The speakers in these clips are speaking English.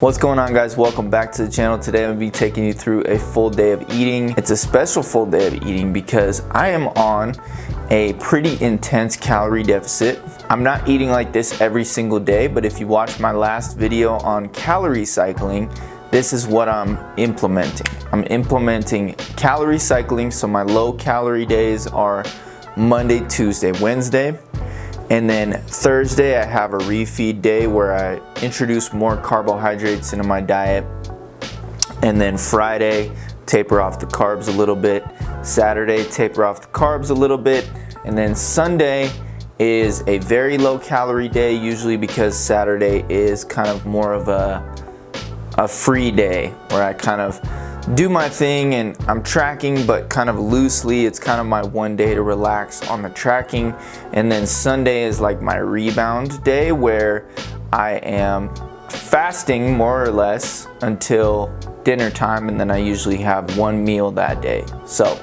What's going on, guys? Welcome back to the channel. Today I'm going to be taking you through a full day of eating. It's a special full day of eating because I am on a pretty intense calorie deficit. I'm not eating like this every single day, but if you watch my last video on calorie cycling, this is what I'm implementing. I'm implementing calorie cycling, so my low calorie days are Monday, Tuesday, Wednesday. And then Thursday, I have a refeed day where I introduce more carbohydrates into my diet. And then Friday, taper off the carbs a little bit. Saturday, taper off the carbs a little bit. And then Sunday is a very low calorie day, usually because Saturday is kind of more of a free day where I kind of do my thing and I'm tracking, but kind of loosely. It's kind of my one day to relax on the tracking. And then Sunday is like my rebound day where I am fasting more or less until dinner time, and then I usually have one meal that day. So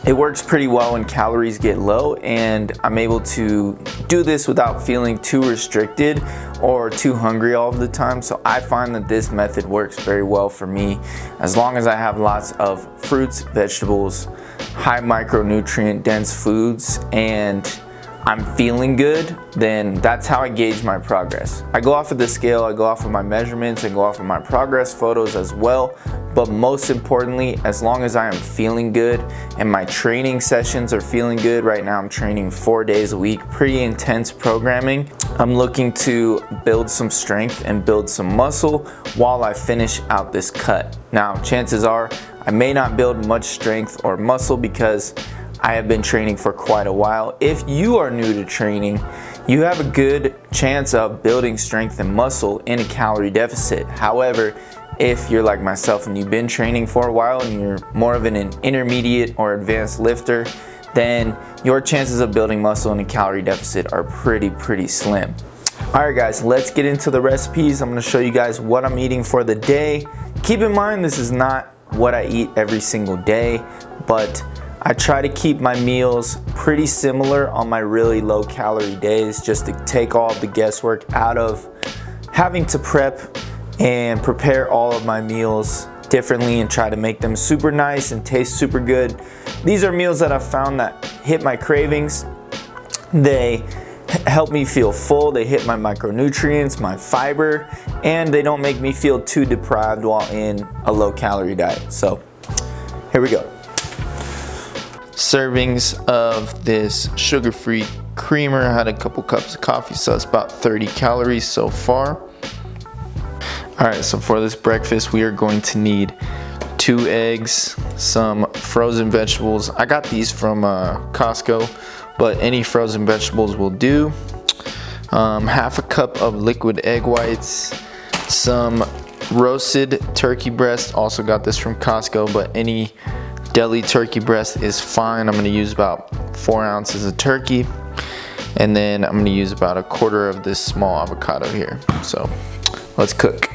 it works pretty well when calories get low, and I'm able to do this without feeling too restricted or too hungry all of the time. So I find that this method works very well for me. As long as I have lots of fruits, vegetables, high micronutrient dense foods, and I'm feeling good, then that's how I gauge my progress. I go off of the scale, I go off of my measurements, I go off of my progress photos as well. But most importantly, as long as I am feeling good and my training sessions are feeling good. Right now I'm training 4 days a week, pretty intense programming. I'm looking to build some strength and build some muscle while I finish out this cut. Now, chances are I may not build much strength or muscle because I have been training for quite a while. If you are new to training, you have a good chance of building strength and muscle in a calorie deficit. However, if you're like myself and you've been training for a while and you're more of an intermediate or advanced lifter, then your chances of building muscle in a calorie deficit are pretty slim. Alright guys, let's get into the recipes. I'm going to show you guys what I'm eating for the day. Keep in mind, this is not what I eat every single day, but I try to keep my meals pretty similar on my really low calorie days, just to take all of the guesswork out of having to prep and prepare all of my meals differently and try to make them super nice and taste super good. These are meals that I've found that hit my cravings. They help me feel full, they hit my micronutrients, my fiber, and they don't make me feel too deprived while in a low calorie diet. So here we go. Servings of this sugar-free creamer. I had a couple cups of coffee, so it's about 30 calories so far. Alright, so for this breakfast we are going to need 2 eggs, some frozen vegetables. I got these from Costco, but any frozen vegetables will do. Half a cup of liquid egg whites, some roasted turkey breast. Also got this from Costco, but any deli turkey breast is fine. I'm going to use about 4 ounces of turkey, and then I'm going to use about 1/4 of this small avocado here. So let's cook.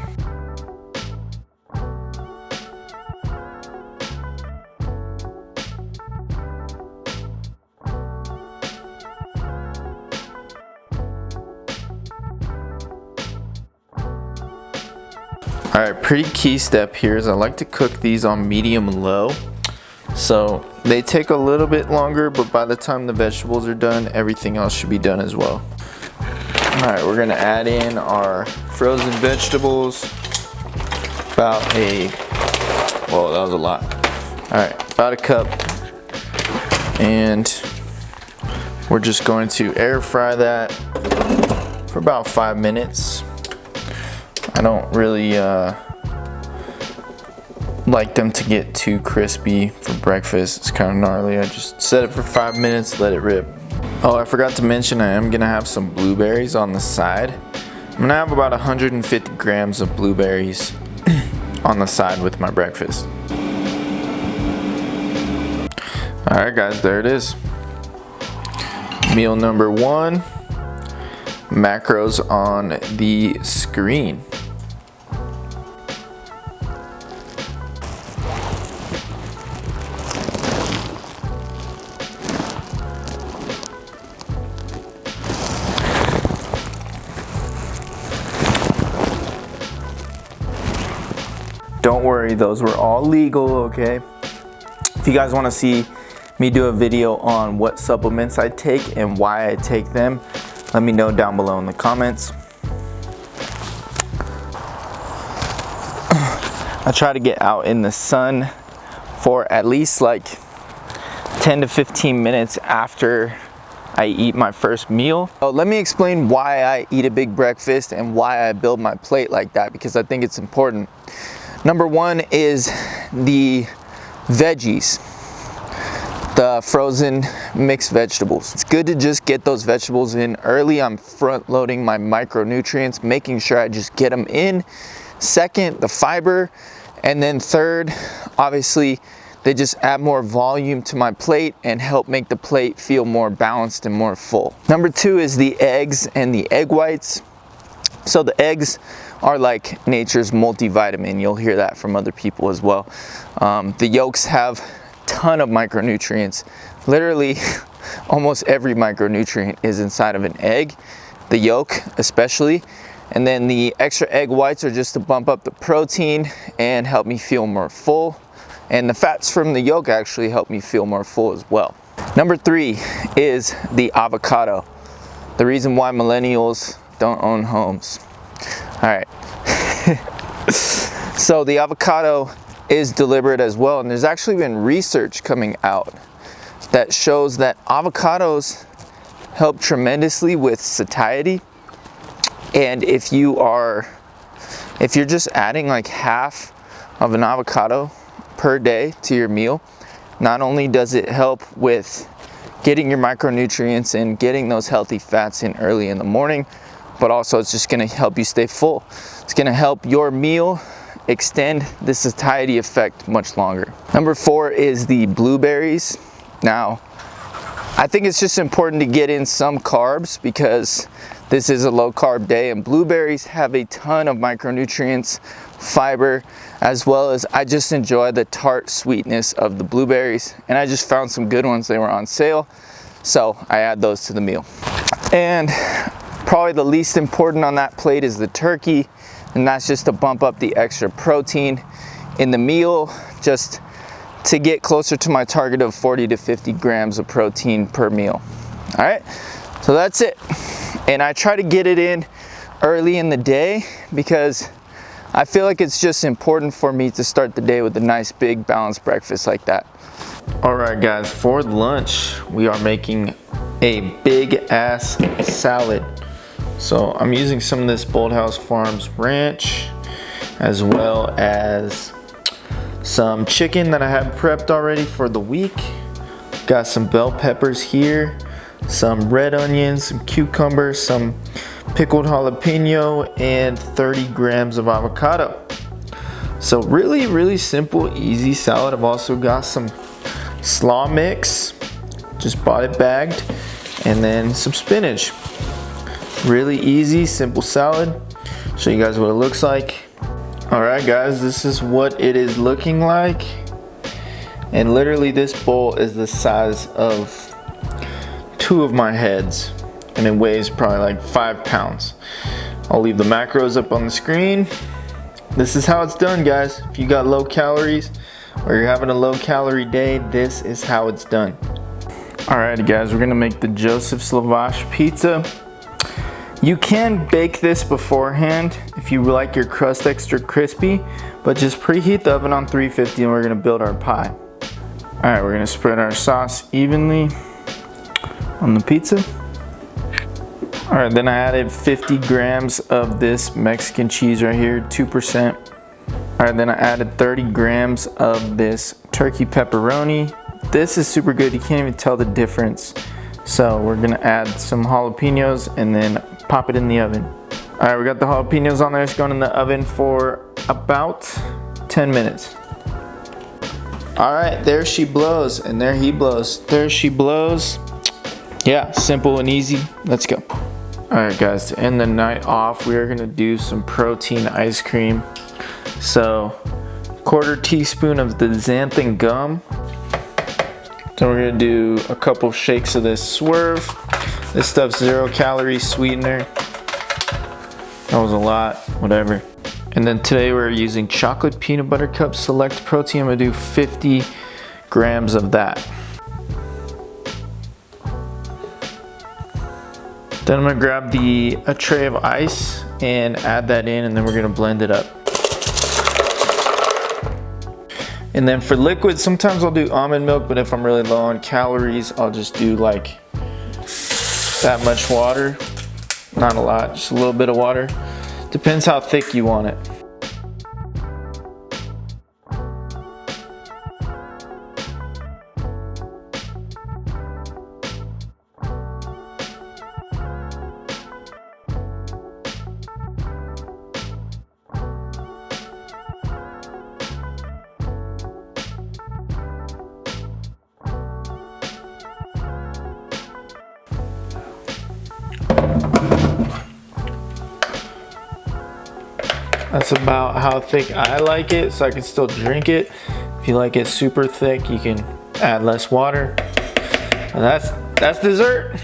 Alright, pretty key step here is I like to cook these on medium low. So they take a little bit longer, but by the time the vegetables are done, everything else should be done as well. Alright, we're going to add in our frozen vegetables. About whoa, that was a lot. Alright, about 1 cup. And we're just going to air fry that for about 5 minutes. I don't really like them to get too crispy for breakfast. It's kind of gnarly. I just set it for 5 minutes, let it rip. Oh, I forgot to mention I am gonna have some blueberries on the side. I'm gonna have about 150 grams of blueberries on the side with my breakfast. Alright guys, there it is. Meal number 1. Macros on the screen. Don't worry, those were all legal, okay? If you guys want to see me do a video on what supplements I take and why I take them, let me know down below in the comments. I try to get out in the sun for at least like 10 to 15 minutes after I eat my first meal. So let me explain why I eat a big breakfast and why I build my plate like that, because I think it's important. Number one is the veggies, the frozen mixed vegetables. It's good to just get those vegetables in early. I'm front loading my micronutrients, making sure I just get them in. Second, the fiber. And then third, obviously, they just add more volume to my plate and help make the plate feel more balanced and more full. Number two is the eggs and the egg whites. So the eggs are like nature's multivitamin. You'll hear that from other people as well. The yolks have a ton of micronutrients. Literally, almost every micronutrient is inside of an egg, the yolk especially. And then the extra egg whites are just to bump up the protein and help me feel more full. And the fats from the yolk actually help me feel more full as well. Number three is the avocado. The reason why millennials don't own homes. All right. So the avocado is deliberate as well. And there's actually been research coming out that shows that avocados help tremendously with satiety. And if you're just adding like half of an avocado per day to your meal, not only does it help with getting your micronutrients and getting those healthy fats in early in the morning, but also it's just going to help you stay full. It's going to help your meal extend the satiety effect much longer. Number four is the blueberries. Now, I think it's just important to get in some carbs because this is a low carb day, and blueberries have a ton of micronutrients, fiber, as well as I just enjoy the tart sweetness of the blueberries, and I just found some good ones. They were on sale, so I add those to the meal. And probably the least important on that plate is the turkey, and that's just to bump up the extra protein in the meal, just to get closer to my target of 40 to 50 grams of protein per meal. All right, so that's it. And I try to get it in early in the day because I feel like it's just important for me to start the day with a nice big balanced breakfast like that. All right guys, for lunch, we are making a big ass salad. So I'm using some of this Bold House Farms ranch, as well as some chicken that I have prepped already for the week. Got some bell peppers here, some red onions, some cucumbers, some pickled jalapeno, and 30 grams of avocado. So really simple, easy salad. I've also got some slaw mix, just bought it bagged, and then some spinach. Really easy, simple salad. Show you guys what it looks like. All right guys, this is what it is looking like. And literally this bowl is the size of 2 of my heads, and it weighs probably like 5 pounds. I'll leave the macros up on the screen. This is how it's done, guys. If you got low calories or you're having a low calorie day, this is how it's done. Alrighty guys, we're gonna make the Joseph's Lavash pizza. You can bake this beforehand if you like your crust extra crispy, but just preheat the oven on 350 and we're gonna build our pie. Alright, we're gonna spread our sauce evenly on the pizza. Alright, then I added 50 grams of this Mexican cheese right here, 2%. Alright, then I added 30 grams of this turkey pepperoni. This is super good, you can't even tell the difference. So we're gonna add some jalapenos and then pop it in the oven. Alright, we got the jalapenos on there. It's going in the oven for about 10 minutes. Alright, there she blows, and there he blows. There she blows. Yeah, simple and easy. Let's go. Alright guys, to end the night off, we are gonna do some protein ice cream. So, 1/4 teaspoon of the xanthan gum. Then we're gonna do a couple shakes of this Swerve. This stuff's 0 calorie sweetener. That was a lot, whatever. And then today we're using chocolate peanut butter cup select protein. I'm gonna do 50 grams of that. Then I'm gonna grab a tray of ice and add that in, and then we're gonna blend it up. And then for liquid, sometimes I'll do almond milk, but if I'm really low on calories, I'll just do like that much water. Not a lot, just a little bit of water. Depends how thick you want it. That's about how thick I like it, so I can still drink it. If you like it super thick, you can add less water. And that's dessert.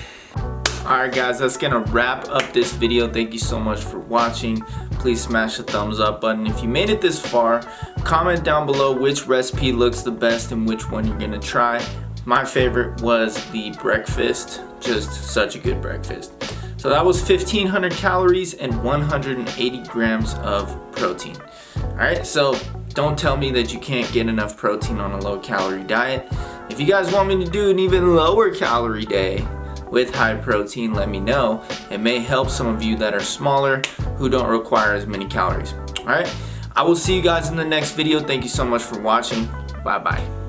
Alright guys, that's gonna wrap up this video. Thank you so much for watching. Please smash the thumbs up button. If you made it this far, comment down below which recipe looks the best and which one you're gonna try. My favorite was the breakfast, just such a good breakfast. So that was 1,500 calories and 180 grams of protein. All right, so don't tell me that you can't get enough protein on a low calorie diet. If you guys want me to do an even lower calorie day with high protein, let me know. It may help some of you that are smaller who don't require as many calories. All right, I will see you guys in the next video. Thank you so much for watching. Bye-bye.